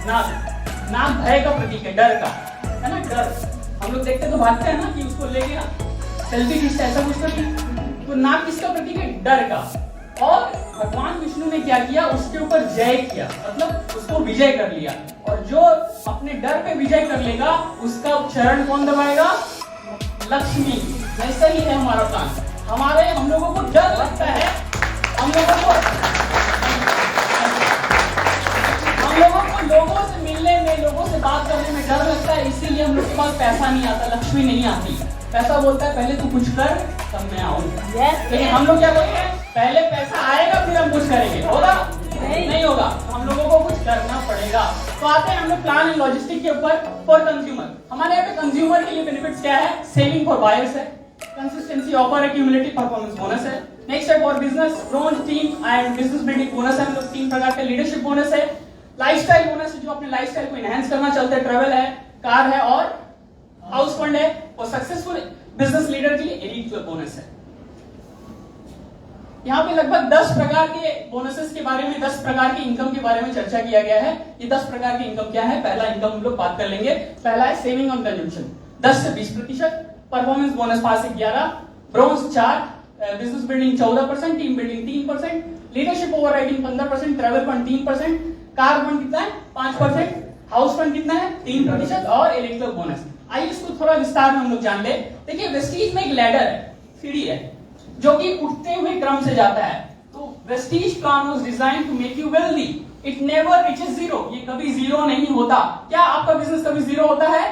नाक, नाक भय का प्रतीक है, डर का, है ना, डर। हम लोग देखते तो भागते हैं ना कि उसको लेके ना सेल्फी खींचते, ऐसा कुछ तो नहीं। तो नाक किसका प्रतीक है? डर का। और भगवान विष्णु ने क्या किया? उसके ऊपर जय किया, मतलब उसको विजय कर लिया। और जो अपने डर पे विजय कर लेगा उसका चरण कौन दबाएगा? लक्ष्मी। ऐसा ही है हमारा प्लान। हम लोगों को डर लगता है, हम लोगों को लोगों से मिलने में, लोगों से बात करने में डर लगता है, इसीलिए हम लोग के पास पैसा नहीं आता, लक्ष्मी नहीं आती। पैसा बोलता है पहले तू कुछ कर तब मैं आऊंगा। लेकिन हम लोग क्या बोलते हैं? पहले पैसा आएगा फिर हम कुछ करेंगे। होगा? नहीं होगा। हम लोगों को कुछ करना पड़ेगा। तो आते हैं हम लोग प्लान एंड लॉजिस्टिक के ऊपर। फॉर कंज्यूमर, हमारे यहाँ पे कंज्यूमर के लिए बेनिफिट्स क्या है? सेविंग फॉर बायर्स है, कंसिस्टेंसी ऑफर है, क्यूमुलेटिव परफॉर्मेंस बोनस है। नेक्स्ट है for business, bronze team and business building bonus है। हम लोग 3 प्रकार के लीडरशिप बोनस है। लाइफस्टाइल बोनस है, जो अपने लाइफस्टाइल को एनहांस करना चाहते हैं, ट्रैवल है, कार है और हाउस फंड है। और सक्सेसफुल बिजनेस लीडर के लिए एलीट बोनस है। यहाँ पे लगभग 10 प्रकार के बोनसेस के बारे में, 10 प्रकार की इनकम के बारे में चर्चा किया गया है। ये 10 प्रकार की इनकम क्या है? पहला इनकम हम लोग बात कर लेंगे। पहला है सेविंग ऑन कंजम्पशन, 10 से 20%, परफॉर्मेंस बोनस 5 से 11, bronze 4, business building 14%, team building 3%, leadership overriding 15%, travel fund 3%, car fund कितना है? 5%, हाउस फंड कितना है? 3% और इलेक्ट्रिक बोनस। आइए इसको थोड़ा विस्तार में हम लोग जान ले। देखिए वेस्टीज में एक लैडर है, सीढ़ी है, जो कि उठते हुए क्रम से जाता है। तो Vestige plan was designed to make you wealthy, it never reaches zero. ये कभी जीरो नहीं होता। क्या आपका बिजनेस कभी जीरो होता है?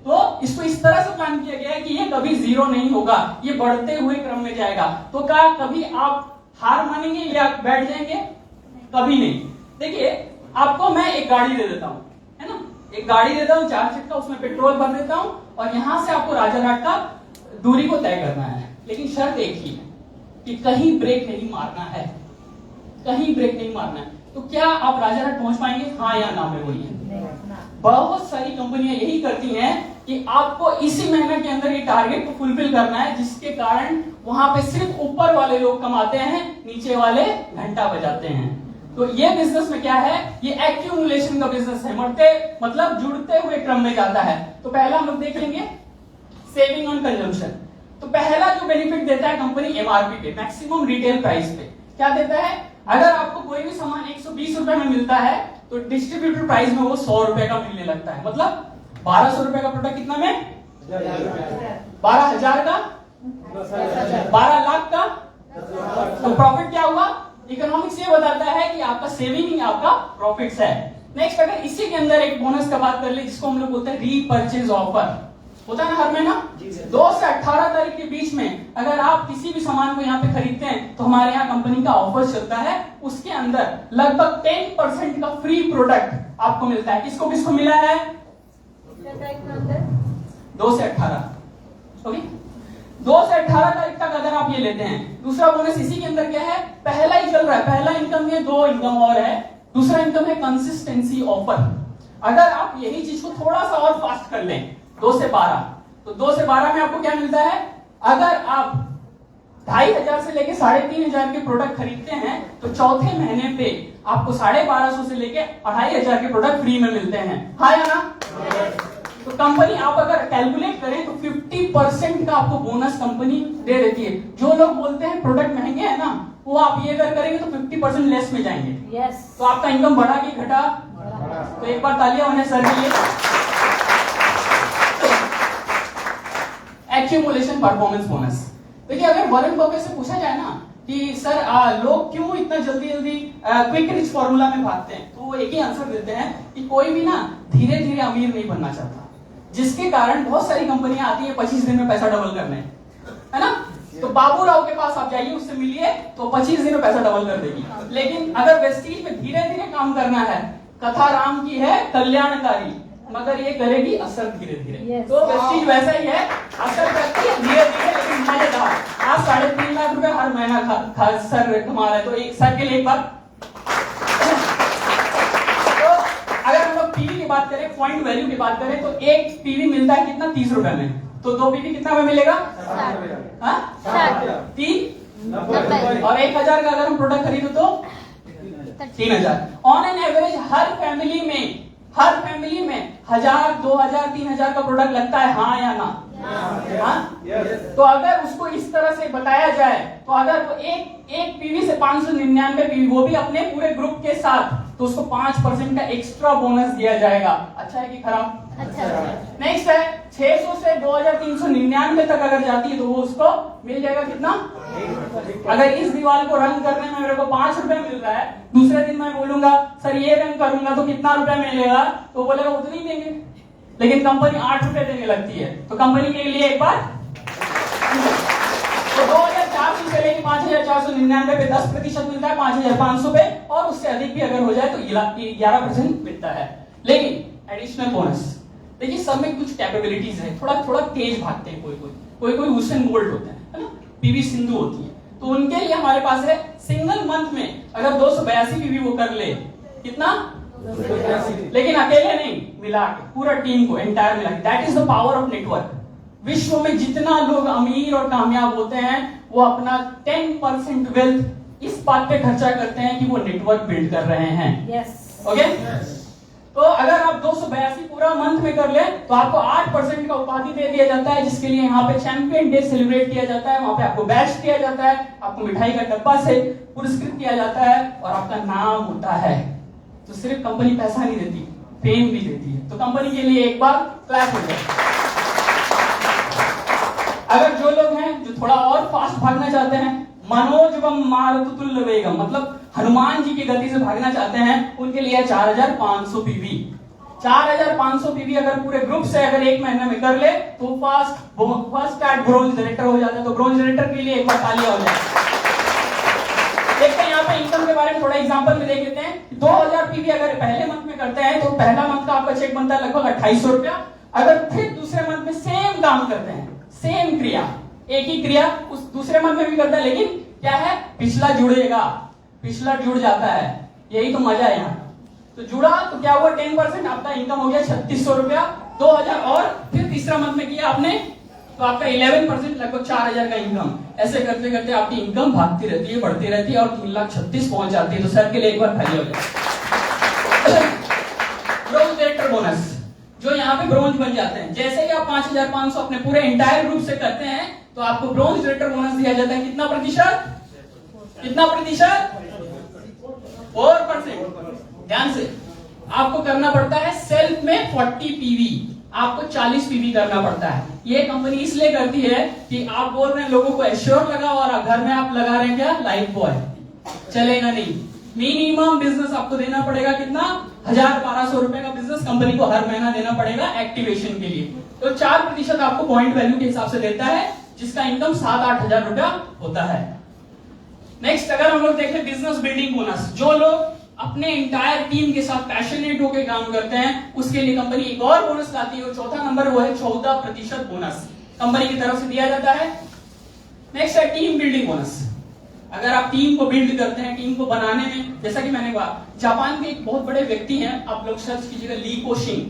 तो इसको इस तरह से प्लान किया गया है कि ये कभी जीरो नहीं होगा, ये बढ़ते हुए क्रम में जाएगा। तो क्या कभी आप हार मानेंगे या बैठ जाएंगे? कभी नहीं। देखिए आपको मैं एक गाड़ी दे देता हूं, है ना, एक गाड़ी देता हूं 4 चक्का, उसमें पेट्रोल भर देता हूं और यहां से आपको राजारहाट का दूरी को तय करना है। लेकिन शर्त एक ही है कि कहीं ब्रेक नहीं मारना है, कहीं ब्रेक नहीं मारना है। तो क्या आप राजारहाट पहुंच पाएंगे? हाँ या ना में बोलिए। बहुत सारी कंपनियां यही करती हैं कि आपको इसी महीने के अंदर ये टारगेट को फुलफिल करना है, जिसके कारण वहां पे सिर्फ ऊपर वाले लोग कमाते हैं, नीचे वाले घंटा बजाते हैं। तो ये बिजनेस में क्या है? ये एक्यूमुलेशन का बिजनेस है, मतलब जुड़ते हुए क्रम में जाता है। तो पहला हम लोग देख लेंगे सेविंग ऑन कंजम्पशन। तो पहला जो बेनिफिट देता है कंपनी एमआरपी पे, मैक्सिमम रिटेल प्राइस पे। क्या देता है? अगर आपको कोई भी सामान 120 रुपए में मिलता है तो डिस्ट्रीब्यूटर प्राइस में वो 100 रुपए का मिलने लगता है। मतलब 1200 रुपए का प्रोडक्ट कितना में? 12,000 का, 12 लाख का। तो प्रॉफिट क्या हुआ? इकोनॉमिक्स ये बताता है कि आपका सेविंग ही आपका प्रॉफिट्स है। नेक्स्ट, अगर इसी के अंदर एक बोनस का बात कर ले, जिसको हम लोग बोलते हैं रीपर्चेज ऑफर, होता है ना हर महीना 2 से 18 तारीख के बीच में अगर आप किसी भी सामान को यहाँ पे खरीदते हैं तो हमारे यहाँ कंपनी का ऑफर चलता है। उसके अंदर लगभग 10% का फ्री प्रोडक्ट आपको मिलता है। किसको किसको मिला है? 2 से 18। ओके, 2 से 18 तारीख तक अगर आप ये लेते हैं। दूसरा बोनस इसी के अंदर क्या है? पहला ही चल रहा है, पहला इनकम में 2 इनकम और है। दूसरा इनकम है कंसिस्टेंसी ऑफर। अगर आप यही चीज को थोड़ा सा और फास्ट कर लें, 2 से 12, तो 2 से 12 में आपको क्या मिलता है? अगर आप 2,500 से लेके 3,500 के प्रोडक्ट खरीदते हैं तो चौथे महीने पे आपको 1250 से लेके 2,500 के प्रोडक्ट फ्री में मिलते हैं। हाँ या ना? तो कंपनी आप अगर कैलकुलेट करें तो 50% का आपको बोनस कंपनी दे देती है। जो लोग बोलते हैं प्रोडक्ट महंगे है ना, वो आप ये अगर करेंगे तो 50% लेस में जाएंगे। तो आपका इनकम बढ़ा कि घटा? तो एक बार तालियां होने सर के लिए। Accumulation performance bonus. देखिए अगर वॉरेन बफेट से पूछा जाए ना कि सर लोग क्यों इतना जल्दी क्विक रिच फॉर्मूला में भागते हैं, तो वो एक ही आंसर देते हैं कि कोई भी ना धीरे धीरे अमीर नहीं बनना चाहता, जिसके कारण बहुत सारी कंपनियां आती है 25 दिन में पैसा डबल करने, है ना। तो बाबू राव के पास आप जाइए, उससे मिलिए तो 25 दिन में पैसा डबल कर देगी। लेकिन अगर वेस्टीज में धीरे धीरे काम करना है, कथा राम की है कल्याणकारी, मगर ये करेगी असर धीरे धीरे। तो वेस्टीज वैसा ही है, असर करती है धीरे धीरे लेकिन मजेदार। आज 3.5 लाख रुपए हर महीना सर कमा रहे, तो एक सर के लिए एक बार। तो अगर हम लोग पीवी की बात करें, पॉइंट वैल्यू की बात करें, तो एक पीवी मिलता है कितना? 30 रुपए में। तो 2 पीवी कितना में मिलेगा? 3 और 1,000 का अगर हम प्रोडक्ट खरीदो तो 3,000। On an average her family में हर फैमिली में 1000, 2000, 3000 का प्रोडक्ट लगता है, हाँ या ना? हाँ? तो अगर उसको इस तरह से बताया जाए, तो अगर वो एक पीवी से 599 पीवी, वो भी अपने पूरे ग्रुप के साथ, तो उसको 5% का एक्स्ट्रा बोनस दिया जाएगा। अच्छा है कि खराब? अच्छा। नेक्स्ट है 600 से 2399 तक अगर जाती है तो वो उसको मिल जाएगा कितना? अगर इस दीवार को रंग करने में मेरे को 5 रुपए मिल रहा है, दूसरे दिन मैं बोलूंगा सर ये रंग करूंगा तो कितना रुपए मिलेगा, तो बोलेगा उतने ही देंगे, लेकिन कंपनी 8 रुपए देने लगती है, तो कंपनी के लिए एक बार तो 2400 से लेकर 5499 पे 10% मिलता है, 5500 पे, और उससे अधिक भी अगर हो जाए तो 11% मिलता है। लेकिन एडिशनल बोनस देखिए, सब में कुछ कैपेबिलिटीज है, थोड़ा थोड़ा तेज भागते हैं, कोई हुसैन बोल्ट होते हैं, है ना, पीवी सिंधु होती है, तो उनके लिए हमारे पास है सिंगल मंथ में अगर 282 पीवी वो कर ले, कितना? लेकिन अकेले नहीं, मिला के पूरा टीम को एंटायर मिला के। That is the power of network. विश्व में जितना लोग अमीर और कामयाब होते हैं, वो अपना 10% वेल्थ इस बात पे खर्चा करते हैं कि वो नेटवर्क बिल्ड कर रहे हैं। यस। ओके? तो अगर आप 282 पूरा मंथ में कर ले तो आपको 8% का उपाधि दे दिया जाता है, जिसके लिए यहाँ पे चैंपियन डे सेलिब्रेट किया जाता है, वहां पे आपको बैच दिया जाता है, आपको मिठाई का डब्बा से पुरस्कृत किया जाता है और आपका नाम होता है। तो सिर्फ कंपनी पैसा नहीं देती, फेम भी देती है, तो कंपनी के लिए एक बार क्लैप हो जाए। अगर जो लोग हैं जो थोड़ा और फास्ट भागना चाहते हैं, मनोजवम मारुतुल्य वेगम, मतलब हनुमान जी की गति से भागना चाहते हैं, उनके लिए 4500 पीवी। 4500 पीवी अगर पूरे ग्रुप से अगर एक महीने में कर ले तो फर्स्ट एट ब्रोंज डायरेक्टर हो जाता है। तो ब्रोंज डायरेक्टर के लिए एक बार तालियां हो जाए। देखते हैं यहाँ पे इनकम के बारे में थोड़ा एग्जांपल में देख लेते हैं। 2000 पीवी अगर पहले मंथ में करते हैं तो पहला मंथ का आपका चेक बनता है लगभग 2800 रुपया। अगर फिर दूसरे मंथ में सेम काम करते हैं, सेम क्रिया, एक ही क्रिया उस दूसरे मंथ में भी करता है, लेकिन क्या है, पिछला जुड़ेगा, पिछला जुड़ जाता है, यही तो मजा है यहाँ। तो जुड़ा तो क्या हुआ, 10% आपका इनकम हो गया 3600 रुपया। 2000 और फिर तीसरा मंथ में किया आपने तो आपका 11% लगभग 4000 का इनकम। ऐसे करते करते आपकी इनकम भागती रहती है, बढ़ती रहती है और 3,36,000 पहुंच जाती है। तो सर के लिए एक बार खाली हो जाए। ब्रोंज डायरेक्टर बोनस जो यहाँ पे ब्रोंज बन जाते हैं, जैसे ही आप 5500 अपने पूरे एंटायर ग्रुप से करते हैं तो आपको ब्रोंज डायरेक्टर बोनस दिया जाता है। कितना प्रतिशत? कितना प्रतिशत? 4%। ध्यान से आपको करना पड़ता है सेल्फ में 40 पीवी, आपको 40 पीवी करना पड़ता है। ये कंपनी इसलिए करती है कि आप बोल रहे हैं लोगों को एश्योर लगाओ और घर में आप लगा रहे हैं क्या, लाइफ बॉय, चलेगा नहीं। मिनिमम बिजनेस आपको देना पड़ेगा कितना, 1000-1200 रुपए का बिजनेस कंपनी को हर महीना देना पड़ेगा एक्टिवेशन के लिए। तो 4% आपको पॉइंट वैल्यू के हिसाब से देता है, जिसका इनकम 7-8 हजार रुपया होता है। नेक्स्ट अगर हम लोग देखें बिजनेस बिल्डिंग बोनस, जो लोग अपने इंटायर टीम के साथ पैशनेट होकर काम करते हैं उसके लिए कंपनी एक और बोनस लाती है। चौथा नंबर वो है 14% बोनस कंपनी की तरफ से दिया जाता है। नेक्स्ट है टीम बिल्डिंग बोनस। अगर आप टीम को बिल्ड करते हैं, टीम को बनाने में, जैसा कि मैंने कहा, जापान के एक बहुत बड़े व्यक्ति हैं, आप लोग सर्च कीजिएगा, ली कोशिंग,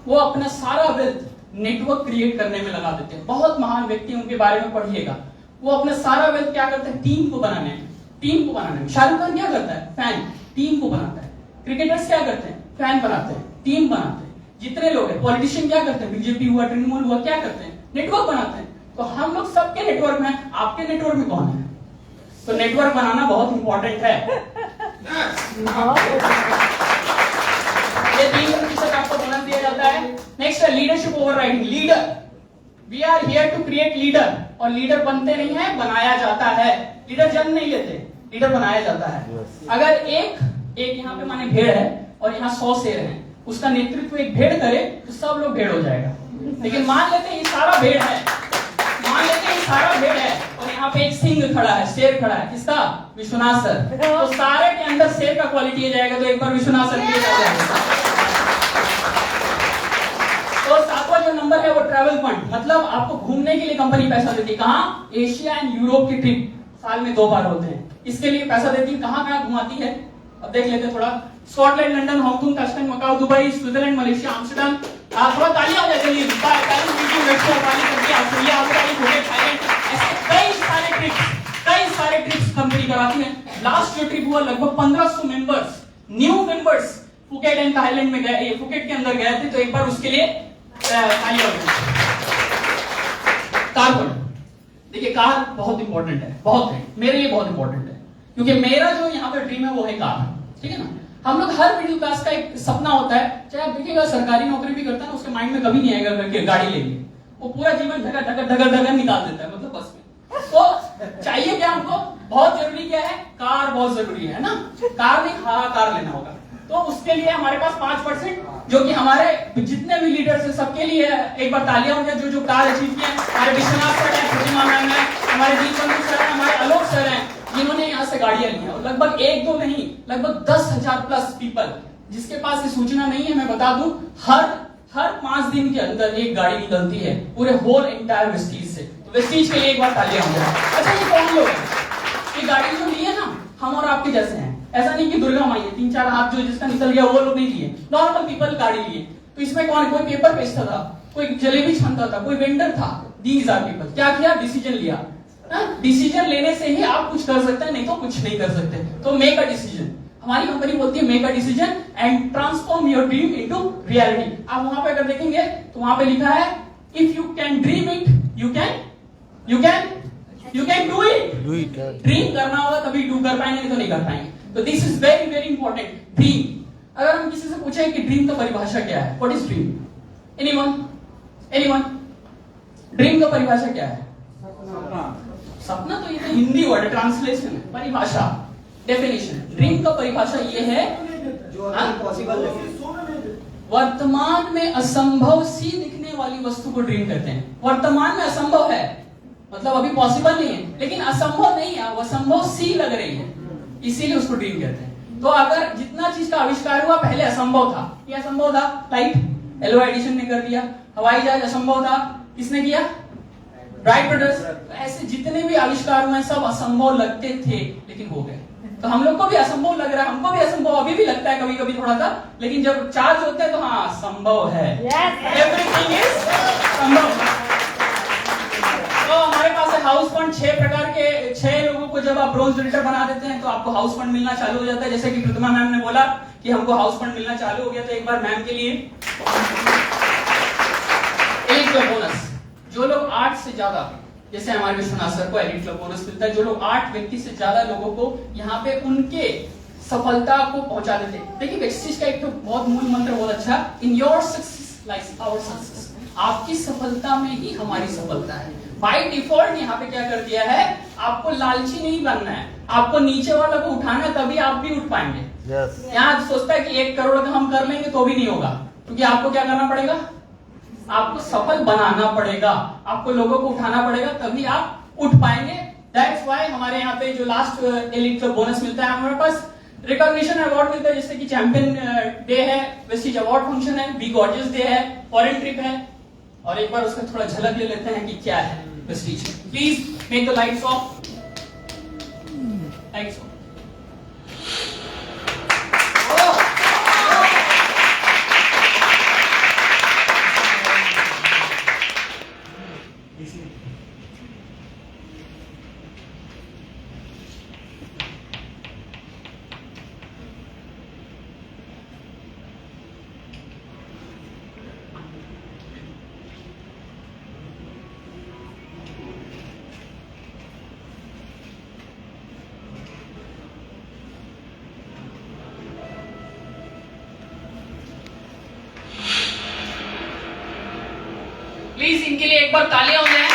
वो अपना सारा वेल्थ नेटवर्क क्रिएट करने में लगा देते हैं। बहुत महान व्यक्ति, उनके बारे में पढ़िएगा। वो अपना सारा वेल्थ क्या करते हैं, टीम को बनाने में, टीम को बनाने में। शाहरुख खान क्या करता है, फैन, टीम को बनाता है। क्रिकेटर्स क्या करते हैं, फैन बनाते हैं, टीम बनाते हैं। जितने लोग हैं, पॉलिटिशियन क्या करते हैं, बीजेपी हुआ, तृणमूल हुआ, क्या करते हैं, नेटवर्क बनाते हैं। तो हम लोग सबके नेटवर्क में, आपके नेटवर्क में कौन है? तो नेटवर्क बनाना बहुत इंपॉर्टेंट है। ये 3% आपको बोनस दिया जाता है। नेक्स्ट है leadership overriding. Leader, we are here to create leader, और लीडर बनते नहीं है, बनाया जाता है। लीडर जन्म नहीं लेते, लीडर बनाया जाता है। अगर एक यहाँ पे माने भेड़ है और यहाँ 100 शेर है, उसका नेतृत्व एक भेड़ करे तो सब लोग भेड़ हो जाएगा। लेकिन मान लेते हैं ये सारा भेड़ है, मान लेते हैं ये सारा भेड़ है और यहाँ पे एक सिंह खड़ा है, शेर खड़ा है, किसका, विश्वनाथ सर। तो सारे के अंदर शेर का क्वालिटी आ जाएगा। तो एक बार विश्वनाथ सर के जाएगा। तो 7वां जो नंबर है वो ट्रैवल फंड, मतलब आपको घूमने के लिए कंपनी पैसा देती है। कहाँ, एशिया एंड यूरोप की ट्रिप साल में 2 बार होते हैं, इसके लिए पैसा देती है। कहाँ कहाँ घुमाती है अब देख लेते हैं थोड़ा। Scotland, London, Hong Kong, Tashkent, Macau, Dubai, Switzerland, Malaysia, Amsterdam. थोड़ा तालियां हो जाती है, ऑस्ट्रेलिया, ऐसे कई सारे ट्रिप्स कंपनी कराती है। लास्ट जो ट्रिप हुआ लगभग 1500 members, new members Phuket and Thailand में गए, ये फुकेट के अंदर गए थे, तो एक बार उसके लिए कार पढ़ो। देखिए कार बहुत इंपॉर्टेंट है, बहुत है, मेरे लिए बहुत इंपॉर्टेंट है, क्योंकि मेरा जो यहाँ पे ड्रीम है वो है कार। ठीक है ना, हम लोग हर मिडिल क्लास का एक सपना होता है, चाहे आप देखिएगा सरकारी नौकरी भी करता है ना, उसके माइंड में कभी नहीं आएगा करके गाड़ी लेंगे, वो पूरा जीवन ढगर ढगर ढगर ढगर निकाल देता है, मतलब बस में। तो चाहिए क्या हमको, बहुत जरूरी क्या है, कार बहुत जरूरी है ना, कार नहीं हाँ कार लेना होगा। तो उसके लिए हमारे पास 5% जो कि हमारे जितने भी लीडर्स हैं सबके लिए एक बार तालियां हो जाए, जो जो कार अचीव किए, हमारे विश्वनाथ सर है, प्रतिमा मैम है, हमारे दीप बंधु सर है, हमारे आलोक सर हैं, जिन्होंने यहाँ से गाड़ियां ली हैं, लगभग एक दो नहीं, लगभग 10,000 प्लस पीपल, जिसके पास ये सूचना नहीं है मैं बता दूं, हर 5 दिन के अंदर एक गाड़ी निकलती है पूरे होल एंटायर वेस्टीज से। तो वेस्टीज के लिए एक बार तालियां हो जाए। अच्छा ये कौन लोग हैं, ये गाड़ी जो ली है ना, हम और आपके जैसे हैं, ऐसा नहीं कि दुर्गा माई है 3-4 हाथ जो जिसका निकल गया वो लोग नहीं लिए, नॉर्मल पीपल गाड़ी लिए। तो इसमें कौन, कोई पेपर बेचता था, कोई जलेबी छानता था, कोई वेंडर था, 20,000 पीपल क्या किया, डिसीजन लिया। डिसीजन लेने से ही आप कुछ कर सकते हैं, नहीं तो कुछ नहीं कर सकते। तो मेक अ डिसीजन, हमारी कंपनी बोलती है make a decision and transform your dream into reality. आप वहां पे अगर देखेंगे तो वहां पे लिखा है if you can dream it you can do it. Dream करना होगा तभी डू कर पाएंगे, नहीं तो नहीं कर पाएंगे। तो this is very very important. Dream, अगर हम किसी से पूछे कि ड्रीम का परिभाषा क्या है, what is dream, anyone dream का परिभाषा क्या है? सपना तो ये तो हिंदी वर्ड ट्रांसलेशन है, परिभाषा डेफिनेशन, ड्रीम का परिभाषा ये है जो पॉसिबल है, वर्तमान में असंभव सी दिखने वाली वस्तु को ड्रीम कहते हैं। वर्तमान में असंभव है मतलब अभी पॉसिबल नहीं है, लेकिन असंभव नहीं है, वो असंभव सी लग रही है, इसीलिए उसको ड्रीम कहते हैं। तो अगर जितना चीज का आविष्कार हुआ पहले असंभव था, ये असंभव था, लाइट एल्वा एडिशन ने कर दिया, हवाई जहाज असंभव था, किसने किया, राइट ब्रदर्स। ऐसे जितने भी आविष्कार हुए सब असंभव लगते थे लेकिन हो गए। तो हम लोग को भी असंभव लग रहा है, हमको भी असंभव अभी भी लगता है कभी कभी थोड़ा सा, लेकिन जब चार्ज होते हैं तो हाँ संभव है, एवरीथिंग इज संभव। तो हमारे पास है हाउस फंड, 6 प्रकार के, 6 लोगों को जब आप ब्रोंज मेडल बना देते हैं तो आपको हाउस फंड मिलना चालू हो जाता है। जैसे कि प्रतिमा मैम ने बोला कि हमको हाउस फंड मिलना चालू हो गया, तो एक बार मैम के लिए एलिट क्लब बोनस, जो लोग 8 से ज्यादा, जैसे हमारे विश्वनाथ सर को एलिट क्लब बोनस मिलता है, जो लोग 8 व्यक्ति से ज्यादा लोगों को यहाँ पे उनके सफलता को पहुंचा देते हैं। देखिए वेस्टीज का एक तो बहुत मूल मंत्र बहुत अच्छा, in your success lies our success, आपकी सफलता में ही हमारी सफलता है। बाय डिफॉल्ट यहाँ पे क्या कर दिया है, आपको लालची नहीं बनना है, आपको नीचे वाला को उठाना है, तभी आप भी उठ पाएंगे। यहाँ सोचता है कि 1 करोड़ का हम कर लेंगे तो भी नहीं होगा, क्योंकि आपको क्या करना पड़ेगा, आपको सफल बनाना पड़ेगा, आपको लोगों को उठाना पड़ेगा, तभी आप उठ पाएंगे। दैट्स व्हाई हमारे यहाँ पे जो लास्ट एलिट क्लब बोनस मिलता है, हमारे पास रिकॉग्निशन अवार्ड मिलता है, जैसे कि चैंपियन डे है, वेस्टीज अवार्ड फंक्शन है, बी गॉर्जियस डे है, फॉरेन ट्रिप है, और एक बार उसका थोड़ा झलक ले लेते हैं कि क्या है Vestige. Please make the lights off, lights off. Please इनके लिए एक बार तालियां हो जाए।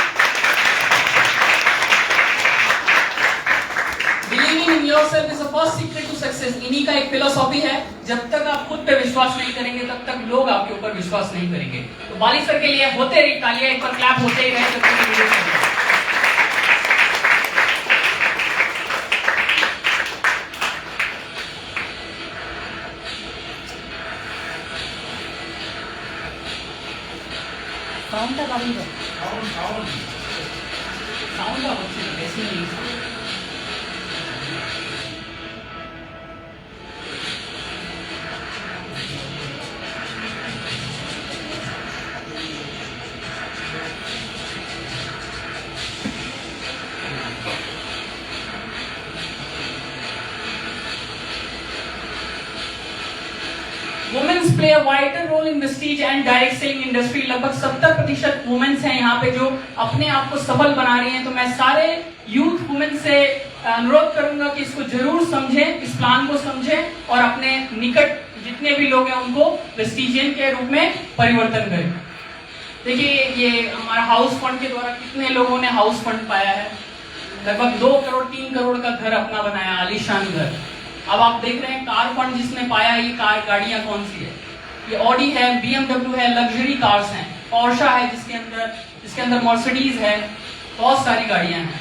Believing in yourself is the first secret to success, इन्हीं का एक फिलॉसफी है, जब तक आप खुद पे विश्वास नहीं करेंगे तब तक लोग आपके ऊपर विश्वास नहीं करेंगे। तो बाली सर के लिए होते रही तालियां, एक बार क्लैप होते ही रहे, तब तक साउंड का play a wider role in Vestige and direct selling industry. लगभग 70% वुमेन्स हैं यहाँ पे जो अपने आप को सबल बना रही हैं। तो मैं सारे यूथ वुमेन से अनुरोध करूंगा कि इसको जरूर समझें, इस प्लान को समझें और अपने निकट जितने भी लोग हैं उनको वेस्टीजियन के रूप में परिवर्तन करें। देखिए ये हमारा हाउस फंड के द्वारा कितने लोगों ने हाउस फंड पाया है। लगभग 2 करोड़ 3 करोड़ का घर अपना बनाया, आलीशान घर। अब आप देख रहे हैं कार फंड जिसने पाया, ये कार गाड़ियां कौन सी है, ये ऑडी है, BMW है, लग्जरी कार्स हैं, पोर्शा है जिसके अंदर मर्सिडीज है, बहुत सारी गाड़ियां हैं।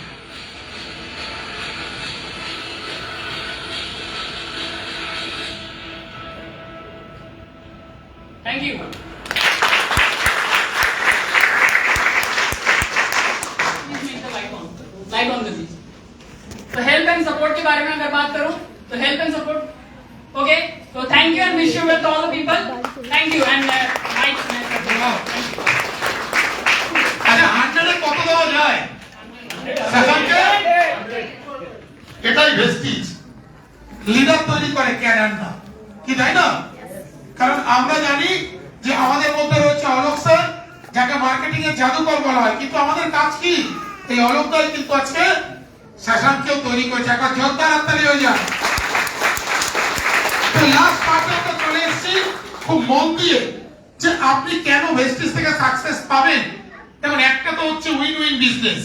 Thank you. लाइट ऑन दीजिए। तो हेल्प एंड सपोर्ट के बारे में अगर बात करूं तो हेल्प एंड सपोर्ट, ओके, तो thank you and wish you with all the people, thank you and mic. আচ্ছা 100 কত দেওয়া যায় শাসনকে? এটাই ভেস্টিজ। লিডার তৈরি করে ক্যাডার না, কি তাই না? কারণ আমরা জানি যে আমাদের মধ্যে রয়েছে অলোক স্যার, যাকে মার্কেটিং এর জাদুকর বলা হয়, কিন্তু আমাদের কাজ কি? এই অলোকটাই কিন্তু আজকে শাসনকেও তৈরি করেছে। একটা জোরদার হাততালি হয়ে যায়। তো লাস্ট পার্টে আমরা চলে এসেছি খুব মন দিয়ে যে আপনি কেন ভেস্টিজ থেকে সাকসেস পাবেন। যেমন একটা তো হচ্ছে উইন উইন বিজনেস।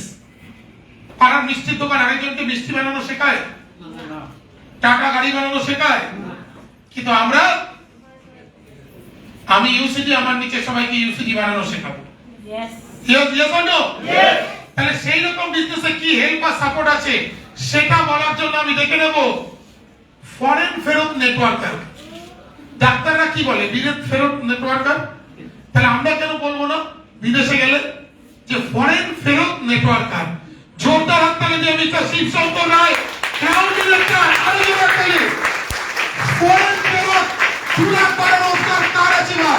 পাড়ার মিষ্টির দোকান আরেকজনকে মিষ্টি বানানো শেখায়, টাটা গাড়ি বানানো শেখায়, কিন্তু আমি ইউসিডি, আমার নিচে সবাইকে ইউসিডি বানানো শেখাবো। তাহলে সেই রকম বিজনেসে কি হেল্প আর সাপোর্ট আছে সেটা বলার জন্য আমি দেখে নেব ফরেন ফেরত নেটওয়ার্কার। ডাক্তাররা কি বলে? বিদেশ ফেরত নেটওয়ার্কার। তাহলে আমরা কেন বলবো না বিদেশে গেলে যে ফরেন ফেরত নেটওয়ার্কার? জোরদার হাততালি দিয়ে মিস্টার শিবশঙ্কর রায়, ক্রাউন ডিরেক্টর, আরো জোরদার হাততালি। ফরেন ফেরত 2 লাখ টাকা রোজগার কার আছে না?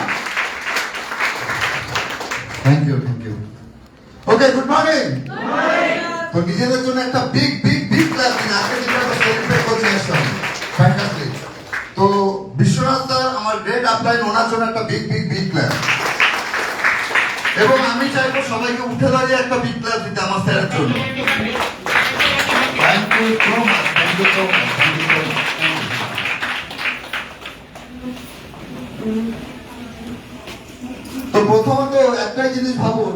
Thank you, thank you. Okay, good morning. তো নিজেদের জন্য একটা বিগ বিগ বিগ ক্লাস দিন আজকে যেটা আমরা সেলিব্রেট করতে এসেছিলাম, ফ্যান্টাস্টিক। তো বিশ্বনাথ স্যার আমার গ্রেট আপলাইন, ওনার জন্য একটা বিগ বিগ বিগ ক্লাস। এবং আমি চাইবো সবাইকে উঠে দাঁড়িয়ে একটা বিগ ক্লাস দিতে আমার স্যারের জন্য। Thank you so much, thank you so much, thank you so much. তো প্রথমত একটাই জিনিস ভাবুন,